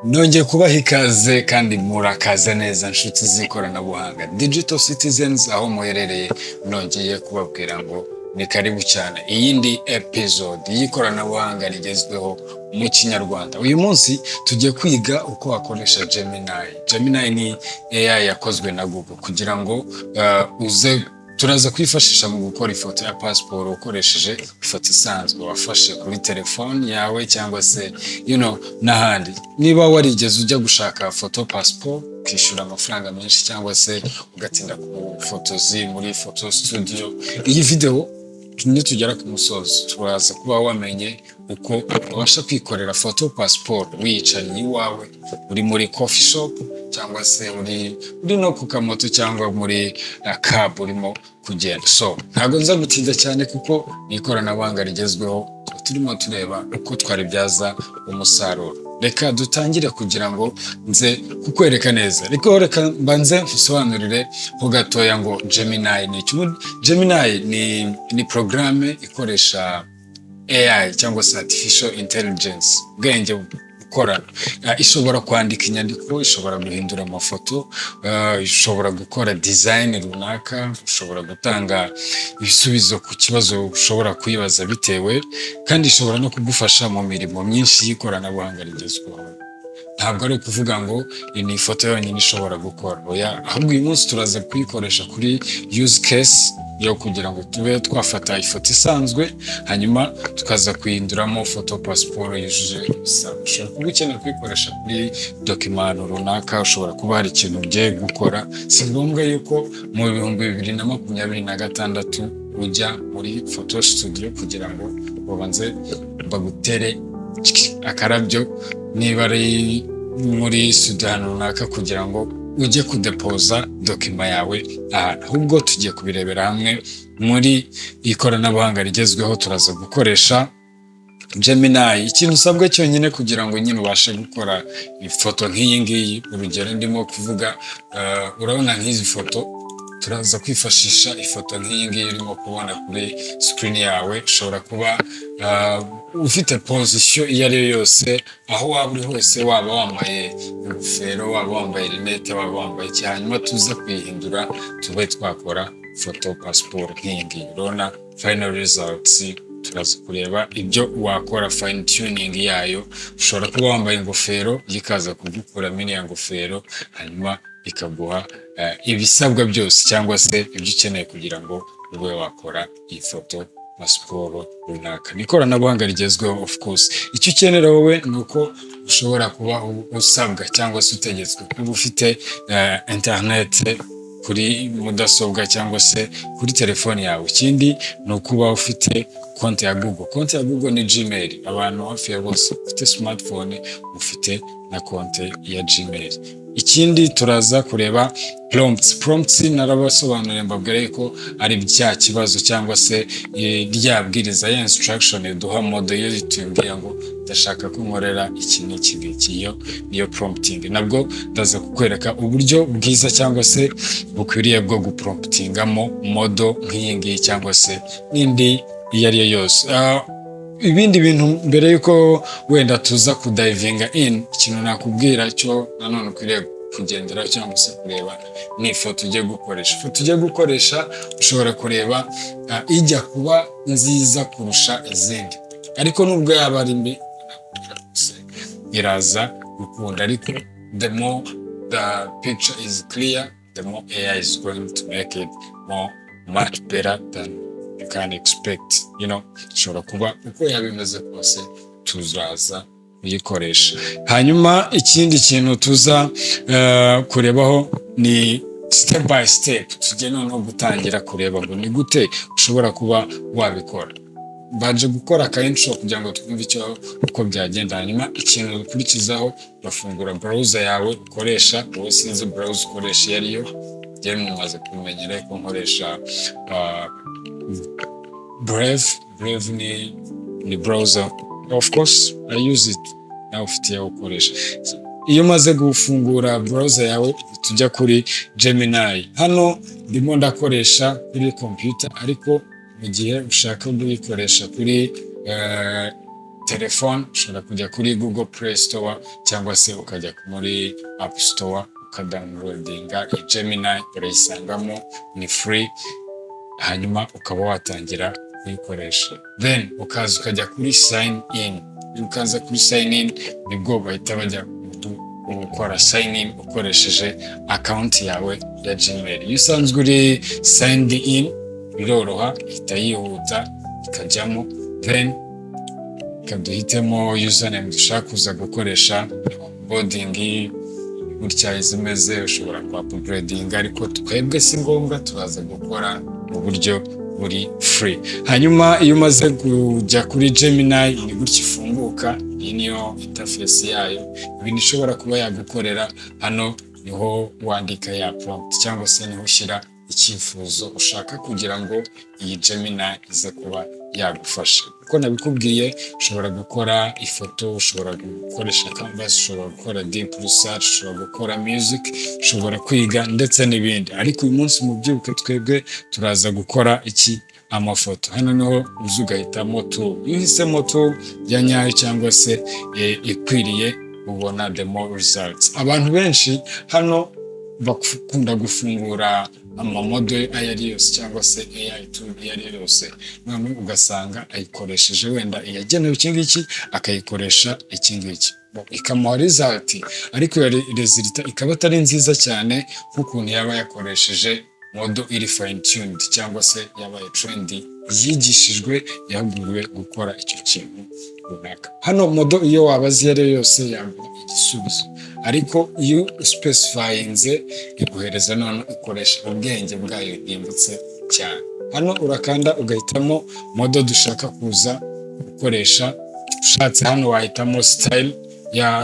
Nongeye kubaha ikaze kandi murakaza neza nshuti z'ikoranabuhanga Digital Citizens aho muherereye, nongeye kubabwira ngo ni karibu cyane iyindi episode y'ikoranabuhanga rigezweho mu Kinyarwanda. Uyu munsi tugiye kwiga uko wakoresha Gemini. Gemini ni AI yakozwe na Google kugira ngo turaza kwifashisha mu gukora ifoto ya passport ukoresheje ifoto isanzwe wafashe kuri telefone yawe cyangwa se n'ahandi. Niba warigeze ujya gushaka foto passport ukishyura amafaranga menshi cyangwa se ugatinda ku fotozi muri photo studio, iyi video nitugera ku musozo turaza kuba wamenye uko ubasha kwikorera foto passport wicaye iwawe, uri muri coffee shop cyangwa se uri no ku kamoto cyangwa muri cab urimo kugenda. So ntabwo nza gutinda cyane kuko ni ikoranabuhanga rigezweho, turimo tureba uko twaribyaza umusaruro. Reka dutangire kugira ngo nze kukwereka neza. Reka mbanze nsobanurire ho gatoya ngo Gemini ni iki. Gemini ni programme ikoresha AI cyangwa se Artificial Intelligence, ubwenge bukorana. Ishobora kwandika inyandiko, ishobora guhindura amafoto, ishobora gukora design runaka, ishobora gutanga ibisubizo ku kibazo ushobora kwibaza bitewe, kandi ishobora no kugufasha mu mirimo myinshi y'ikoranabuhanga rigezweho. Ntabwo ari ukuvuga ngo ni ifoto yonyine ishobora gukora, ahubwo uyu munsi turaza kuyikoresha kuri use case yo kugira ngo tube twafata ifoto isanzwe hanyuma tukaza kuyinduramo foto passport yujuje ibisabwa. Ushobora kuba ukeneye kuyikoresha kuri document runaka, ushobora kuba hari ikintu ugiye gukora. Si ngombwa yuko mu 2026 ujya muri photo studio kugira ngo babanze bagutere akarabyo niba ari muri Sudan runaka kugira ngo ujye kudepoza dokima yawe ahantu. Ahubwo tugiye kubirebera hamwe muri ikoranabuhanga rigezweho. Turaza gukoresha Gemini. Ikintu usabwa cyonyine kugira ngo nyine ubashe gukora ifoto nk'iyi ngiyi, urugero ndimo kuvuga, urabona nk'izi foto, turaza kwifashisha ifoto nk'iyi ngiyi urimo kubona kuri screen yawe. Ushobora kuba ufite position iyo ari yo yose, aho waba uri hose, waba wambaye ingofero, waba wambaye rinete, waba wambaye iki, hanyuma tuza kuyihindura tube twakora foto passport nk'iyi ngiyi. Urabona final results, turaza kureba ibyo wakora fine tuning yayo. Ushobora kuba wambaye ingofero, ikaza kugukura mini ya ngofero, hanyuma ikaguha ibisabwa byose cyangwa se ibyo ukeneye kugira ngo ube wakora iyi foto passport runaka. Ni ikoranabuhanga rigezweho of course. Icyo ukenera wowe ni uko ushobora kuba usabwa cyangwa se utegetswe kuba ufite internet kuri mudasobwa cyangwa se kuri telefone yawe. Ikindi ni ukuba ufite konti ya Google. Konti ya Google ni Gmail. Abantu hafi ya bose ufite smartphone ufite na konti ya Gmail. Ikindi turaza kureba prompts narabasobanuriye, mbabwire ko ari bya kibazo cyangwa se ryabwiriza ya instruction duha model yo tumbwira ngo ndashaka ko nkorera iki n'iki. Niyo prompting. Nabwo ndaza kukwereka uburyo bwiza cyangwa se bukwiriye bwo gupromptingamo model nk'iyi ngiyi cyangwa se n'indi iyo ari yo yose. Ibindi bintu mbere yuko wenda tuza kudivinga in, ikintu nakubwira cyo nanone ukwiriye kugendera cyangwa se kureba ni ifoto ugiye gukoresha. Ifoto ugiye gukoresha ushobora kureba ijya kuba nziza kurusha izindi, ariko nubwo yaba ari mbi iraza gukunda. Ariko the more the picture is clear, the more AI is going to make it much better than you can expect. Ushobora kuba uko yabimeze kose tuzaza kuyikoresha. Hanyuma ikindi kintu tuza kurebaho ni step by step. Tujye noneho gutangira kureba ngo ni gute ushobora kuba wabikora. Baje gukora ka intro kugira ngo twumve uko byagenda. Hanyuma ikintu ukurikizaho bafungura browser yawe ukoresha. Wowe sinzi browser ukoresha iyo ariyo, njye mumaze kumenyera ko nkoresha Brave ni browser. Of course I use it. Nawe ufite ukoresha. Iyo maze gufungura browser yawe tujya kuri Gemini. Hano ndimo ndakoresha kuri computer, ariko mu gihe ushaka kuyikoresha kuri telefone ushobora kujya kuri Google Play Store cyangwa se ukajya muri App Store ukadownloadinga Gemini, urayisangamo, ni free, hanyuma ukaba watangira kuyikoresha. Then ukaza ukajya kuri sign in. Ukaza kuri sign in nibwo bahita bajya gukora sign in ukoresheje account yawe ya Gmail. Iyo usanzwe uri signed in biroroha, ihita yihuta ikajyamo, then kaduhitemo username dushaka kuza gukoresha onboarding gutya izimeze, ushobora ku upgrading, ariko twebwe si ngombwa, turaza gukora mu buryo buri free. Hanyuma iyo umaze kujya kuri Gemini ni gutya ifunguka, iyi niyo interface yayo. Ibintu ishobora kuba yagukorera hano niho wandika ya prompt cyangwa se niho ushyira icyifuzo ushaka kugira ngo iyi Gemini ize kuba yagufasha. Uko nabikubwiye, ushobora gukora ifoto, ushobora gukoresha canvas, ushobora gukora deep research, ushobora gukora music, ushobora kwiga ndetse n'ibindi. Ariko uyu munsi mu byibuke twebwe turaza gukora amafoto. Hano niho uza ugahitamo tool. Iyo uhisemo tool ya nyayo cyangwa se ikwiriye, ubona the more results. Abantu benshi hano bakunda gufungura amamodo ayo ari yose cyangwa se AI tool iyo ari yose, none ugasanga ayikoresheje wenda iyagenewe iki ngiki akayikoresha iki ngiki, ikamuha result, ariko iyo result ikaba atari nziza cyane nk'ukuntu yaba yakoresheje modo iri fine tuned cyangwa se yabaye trendy, yigishijwe, yahuguriwe gukora icyo kintu runaka. Hano modo iyo wabazi yari yose yaguha igisubizo, ariko iyo specifyinze iguhereza none ikoresha ubwenge bwayo bwimbutse cyane. Hano urakanda ugahitamo modo dushaka kuza gukoresha. Ushatse hano wahitamo style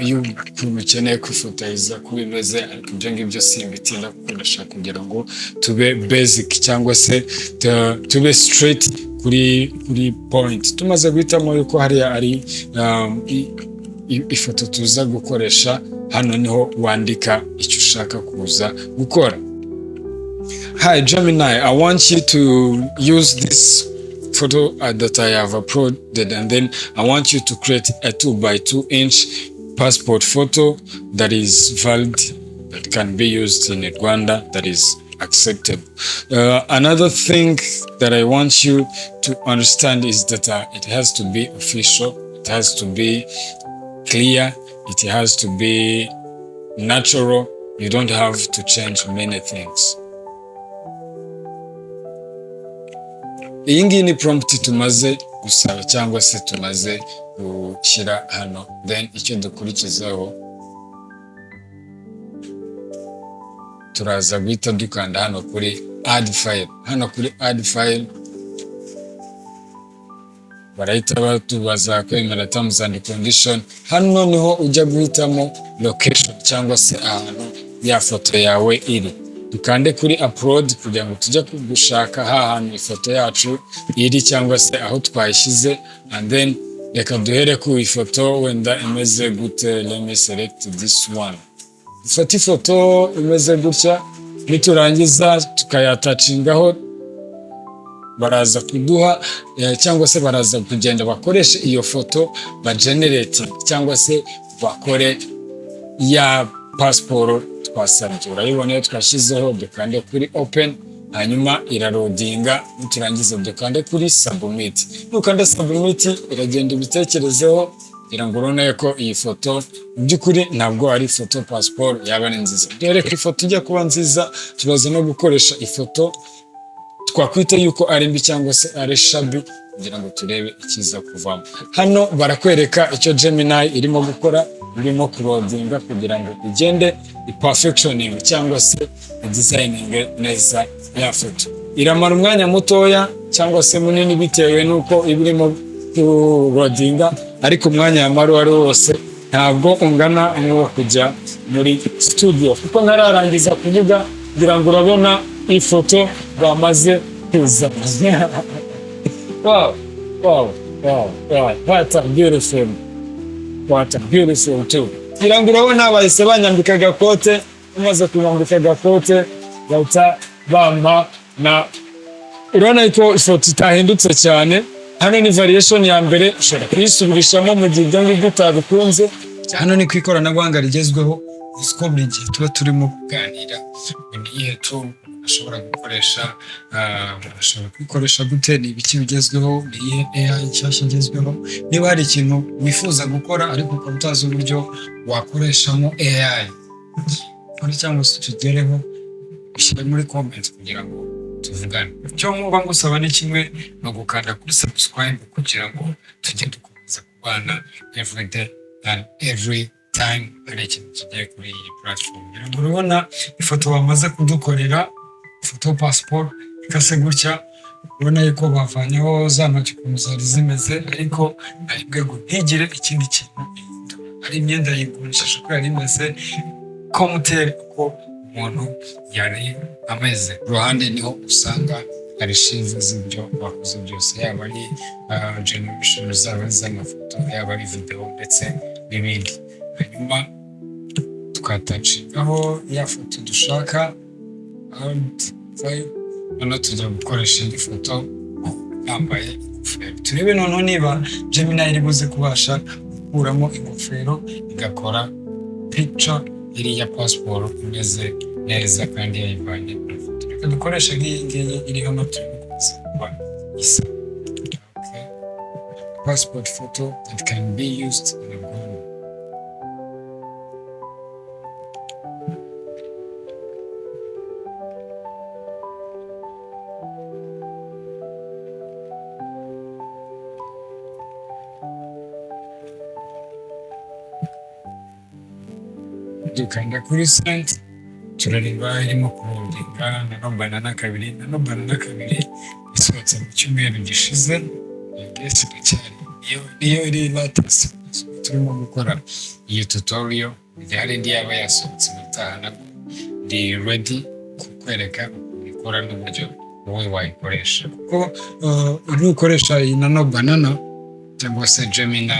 y'ukuntu ukeneye kwifotoza kuba imeze, ariko ibyo ngibyo simbitinda kuko ndashaka kugira ngo tube basic cyangwa se tube straight kuri point. Tumaze guhitamo yuko hariya ari ifoto tuza gukoresha, hano niho wandika icyo ushaka kuza gukora. Hi Gemini, I want you to use this photo that I have uploaded, and then I want you to create a 2x2" passport photo that is valid, that can be used in Rwanda, that is acceptable. Another thing that I want you to understand is that it has to be official, it has to be clear, it has to be natural. You don't have to change many things. Iyi ngiyi ni prompt tumaze gusaba cyangwa se tumaze gushyira hano. Then icyo dukurikizaho, turaza guhita dukanda hano kuri add file. Hano kuri add file barahita batubaza kwemera terms and condition. Hano niho ujya guhitamo location cyangwa se ahantu ya foto yawe iri. Dukande kuri upload kugira ngo tujye gushaka hantu ifoto yacu iri cyangwa se aho twayishyize, and then reka duhere ku ifoto wenda imeze gute. Let me select this one. Dufate ifoto imeze gutya, niturangiza tukayatacingaho, baraza kuduha cyangwa se baraza kugenda bakoresha iyo foto ba generating cyangwa se bakore ya passport twasabye. Urayibona iyo twashyizeho, dukande kuri open, hanyuma irarodinga, niturangiza dukande kuri submit. Nukanda submit iragenda ibitekerezeho, ngo urone ko iyi foto by'ukuri ntabwo ari foto passport yaba ari nziza. Rero ko ifoto ijya kuba nziza, turaza no gukoresha ifoto twakwita yuko ari mbi cyangwa se ari shabi kugira ngo turebe ikiza kuvamo. Hano barakwereka icyo Gemini irimo gukora, irimo kurodinga kugira ngo igende perfectioning cyangwa se designing neza ya foto. Iramara umwanya mutoya cyangwa se munini bitewe nuko ibirimo kurodinga, ariko umwanya yamara ari wose ntabwo ungana n'uwo kujya muri studio, kuko ntararangiza kuvuga kugira ngo urabona ifoto bamaze kuza. Wow, what a beautiful too. Kugira ngo urabona bahise banyambika agakote, umaze kunyambika agakote bahita bampa na urabona ko ifoto itahindutse cyane, hano ni variation ya mbere ushobora kuyisubirishamo mu gihe ibyo ngibyo utabikunze. Hano ni ku ikoranabuhanga rigezweho, uziko buri gihe tuba turimo kuganira ni iyihe tool ashobora gukoresha, ashobora kwikoresha gute, ni ibiki bigezweho, ni iyihe AI nshyashya igezweho. Niba hari ikintu wifuza gukora ariko ukaba utazi uburyo wakoreshamo AI cyangwa se tugereho, bishyire muri comment kugira ngo tuvugane. Icyo mwumva ngusaba ni kimwe, no gukanda kuri subscribe kugira ngo tujye dukomeza kubana every day and every time hari ikintu kigiye kuri iyi platform. Urabona ifoto bamaze kudukorera, ifoto passport ikase gutya, urabona yuko bavanyeho za ntoki ukuntu zari zimeze, ariko aribwe ngo ntigire ikindi kintu ari imyenda yigurishije ko yari imeze komuteri uko umuntu yari ameze. Ku ruhande niho usanga hari shize z'ibyo bakoze byose, yaba ari generation zaba z'amafoto, yaba ari video ndetse n'ibindi. Hanyuma tukatacingaho ya foto dushaka, hano tujya gukoresha indi foto yambaye ingofero. Turebe noneho niba Gemini iri buze kubasha gukuramo ingofero igakora picture iriya passport imeze neza kandi yayivanye ku ifoto. Reka dukoreshe nk'iyi ngiyi iri hano, turi kuba isa. Passport photo that can be used in a Google. Dukanda kuri send, turareba irimo kurundinga Nano Banana 2. Nano Banana 2 isohotse mu cyumweru gishize, mbese niyo iri latest turimo gukora iyi tutorial. Hari indi yaba yasohotse mutahana, ndi ready kukwereka ikora n'uburyo wowe wayikoresha. Kuko ukoresha iyi Nano Banana cyangwa se Gemini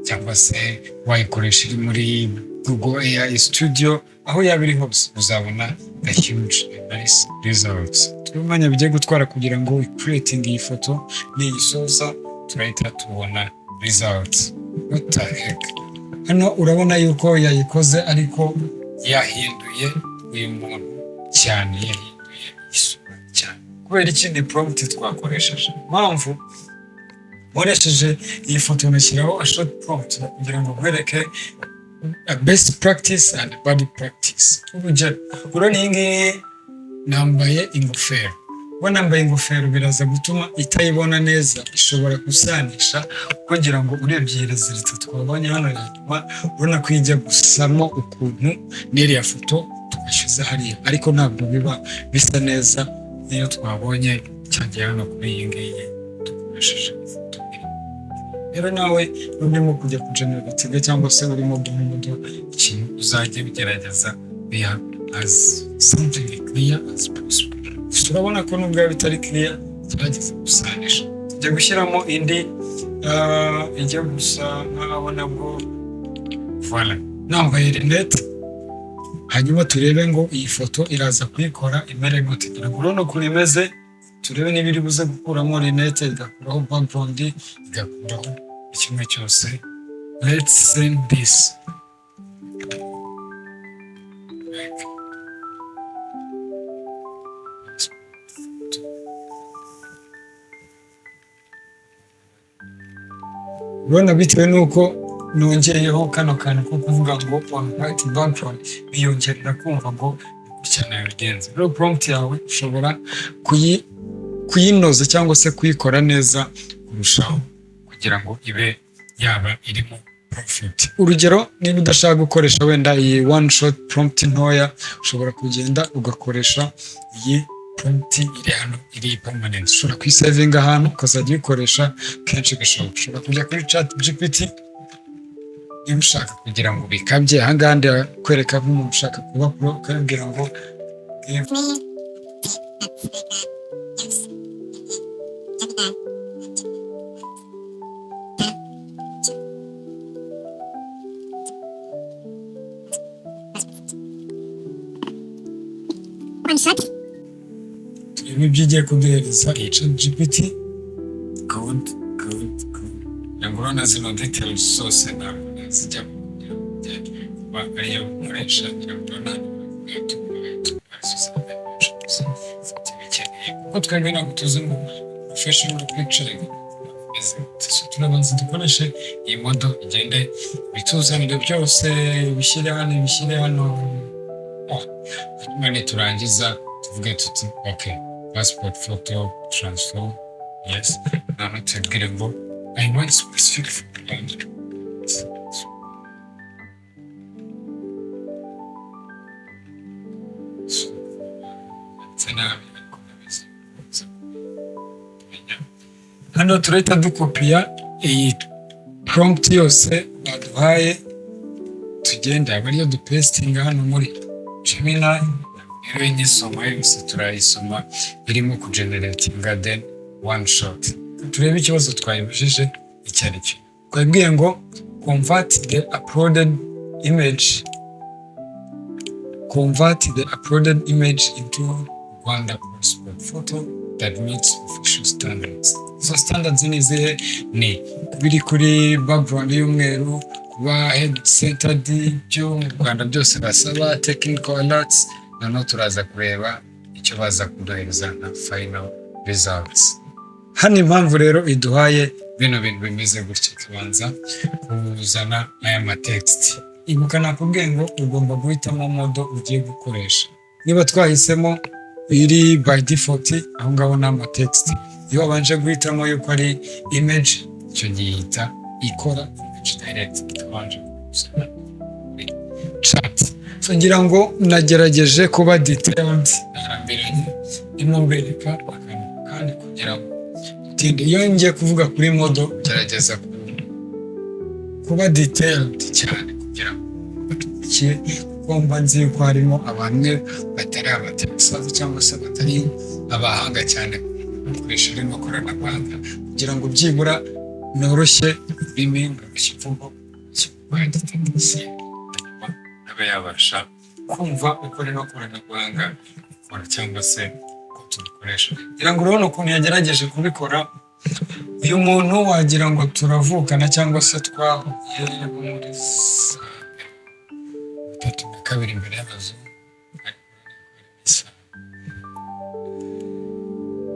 cyangwa se wayikoresha iri muri Google AI Studio, aho yaba iri hose uzabona a huge nice results. Umwanya bigiye gutwara kugira ngo creating iyi foto niyisoza turahita tubona results. What the heck? Hano urabona yuko yayikoze ariko yahinduye uyu muntu cyane, yahinduye isura cyane. Kubera ikindi prompt twakoresheje, mpamvu nkoresheje iyi foto nashyiraho a short prompt kugira ngo nkwereke a best practice and bad practice. Urugero, urabona iyi ngiyi nambaye ingofero. Nambaye ingofero biraza gutuma itayibona neza, ishobora gusanisha kugira ngo urebye results twabonye hano yatuma ubona ko ijya gusamo ukuntu n'iriya foto twashyize hariya, ariko ntabwo biba bisa neza niyo twabonye cyagiye hano kuri iyi ngiyi dukoresheje ifoto. Rero nawe urimo kujya kugeneratinga cyangwa se urimo guhindura ikintu, uzajya bigerageza biha as something clear as possible. Turabona ko nubwo bitari clear, gerageza gusanisha. Tujya gushyiramo indi ijya gusa nk'abona bwo voilà, nambaye rinete. Hanyuma turebe ngo iyi foto iraza kuyikora imere gute. Urabona ukuntu imeze, turebe niba iri buze gukuramo rinete, igakuraho background, igakuraho kimwe cyose. Let's send this. Urabona bitewe nuko nongeyeho kano kantu ko kuvuga ngo white background, biyongerera kumva ngo cyane bigenze. Rero prompt yawe ushobora kuyinoza cyangwa se kuyikora neza kurushaho kugira ngo ibe yaba irimo profit. Urugero, niba udashaka gukoresha wenda iyi one shot prompt ntoya, ushobora kugenda ugakoresha iyi prompt iri hano, iri permanent. Ushobora kuyisavinga ahantu ukazajya uyikoresha kenshi gashoboka. Ushobora kujya kuri ChatGPT niba ushaka kugira ngo bikabye. Ahangaha ndakwereka nk'umuntu ushaka kuba pro, ukabwira ngo turebe ibyo igiye kuduhereza iyi ChatGPT. Good. urabona zino details zose ntabwo zijya kuba ariyo gukoresha urabona kuko twebwe ntabwo tuzi ngo professional picturing turabanza dukoreshe iyi modo igende bituzanire byose bishyire hano hanyuma niturangiza tuvuge tuti okay passport photo transform yes none tubwire ngo I want specific for hano turahita dukopiya iyi prompt yose baduhaye tugenda aba ariyo dupestinga hano muri Gemini rero inyisoma yose turayisoma irimo kugeneratinga then one shot turebe ikibazo twayibujije icyo ari cyo twabwiye ngo convert the uploaded image into Rwanda passport photo that meets official standards. So standards ni izihe? Ni biri kuri background y'umweru, kuba head centered, byo mu Rwanda byose basaba technical alerts, noneho turaza kureba icyo baza kuduhereza na final results. Hano impamvu rero iduhaye bino bintu bimeze gutya, tubanza kuzana aya matext. Ibuka nakubwiye ngo ugomba guhitamo modo ugiye gukoresha. Niba twahisemo iri by default aho ngaho na matext, iyo wabanje guhitamo yuko ari image, icyo gihita ikora image direct itabanje kuzana chat. So ngira ngo nagerageje kuba detailed, narambiranye ndimo mbereka kandi kugira ngo tindi iyo ngiye kuvuga kuri modo gerageza kuba detailed cyane kugira ngo kumva nzi ko harimo abantu batari abatekisazi cyangwa se batari abahanga cyane gukoresha rino koranabuhanga, kugira ngo byibura noroshye ururimi, noroshye imvugo, kibanditse abe yabasha kumva uko rino koranabuhanga ikora cyangwa se uko tubikoresha. Kugira ngo urabona ukuntu yagerageje kubikora, uyu muntu wagira ngo turavukana cyangwa se twahuye muri kabiri imbere y'abazungu.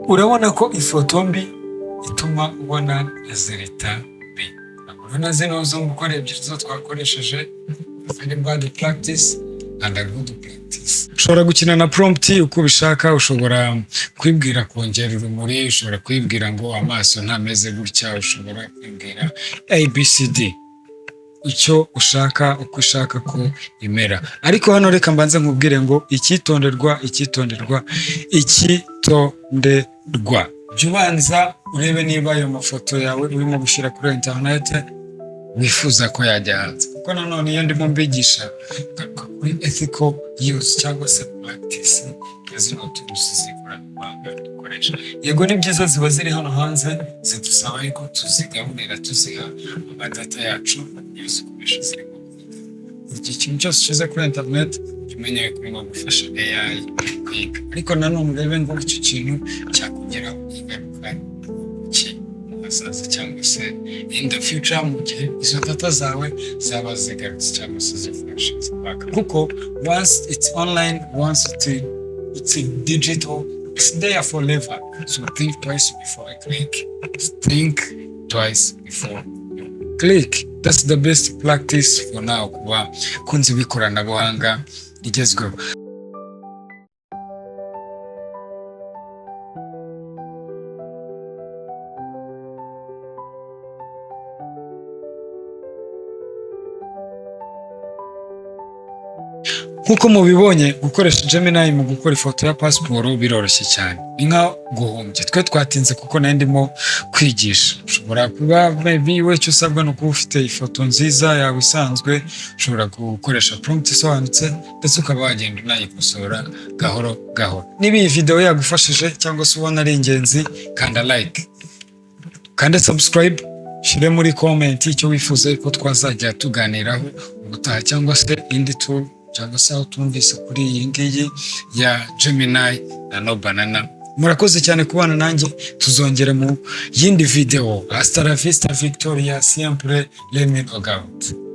Urabona ko ifoto mbi ituma ubona resulta mbi. Urabona zino zungu ko ebyiri zo twakoresheje, very bad practice and a good practice. Ushobora gukina na prompt uko ubishaka, ushobora kwibwira kongera urumuri, ushobora kwibwira ngo amaso ntameze gutya, ushobora kwibwira ABCD icyo ushaka, uko ushaka ko imera. Ariko hano reka mbanze nkubwire ngo icyitonderwa, jya ubanza urebe niba ayo mafoto yawe urimo gushyira kuri internet wifuza ko yajya hanze, kuko nanone iyo ndimo mbigisha kuri ethical use cyangwa se practice zino tools z'ikoranabuhanga dukoresha. Yego ni byiza ziba ziri hano hanze, zidusaba yuko tuzigaburira, tuziha amadata yacu iyo zikoresha zirimo. Iki kintu cyose ushyize kuri internet umenye ko urimo gufasha AI kwiga, ariko nanone urebe ngo icyo kintu cyakugeraho ingaruka ki hazaza cyangwa se in the future mu gihe izo data zawe zaba zigarutse cyangwa se zifashe zibaka, kuko once it's online, once it's digital, it's there forever. So think twice before I click. Think twice before you click. That's the best practice for now kuba kunzi b'ikoranabuhanga rigezweho. Nkuko mubibonye, gukoresha Gemini mu gukora ifoto ya passport biroroshye cyane, ni nka guhumbya. Twe twatinze kuko nari ndimo kwigisha. Ushobora kuba maybe we cyo usabwa no kuba ufite ifoto nziza yawe isanzwe, ushobora gukoresha prompt isobanutse ndetse ukaba wagenda unayikosora gahoro gahoro. Niba iyi video yagufashije cyangwa se ubona ari ingenzi, kanda like, kanda subscribe, shire muri comment icyo wifuza ko twazajya tuganiraho ubutaha, cyangwa se indi tool cyangwa se aho tumvise kuri iyi ngiyi ya Gemini na No Banana murakoze cyane kubana nanjye, tuzongera mu yindi video. Hasta la vista Victoria, siempre let me know out.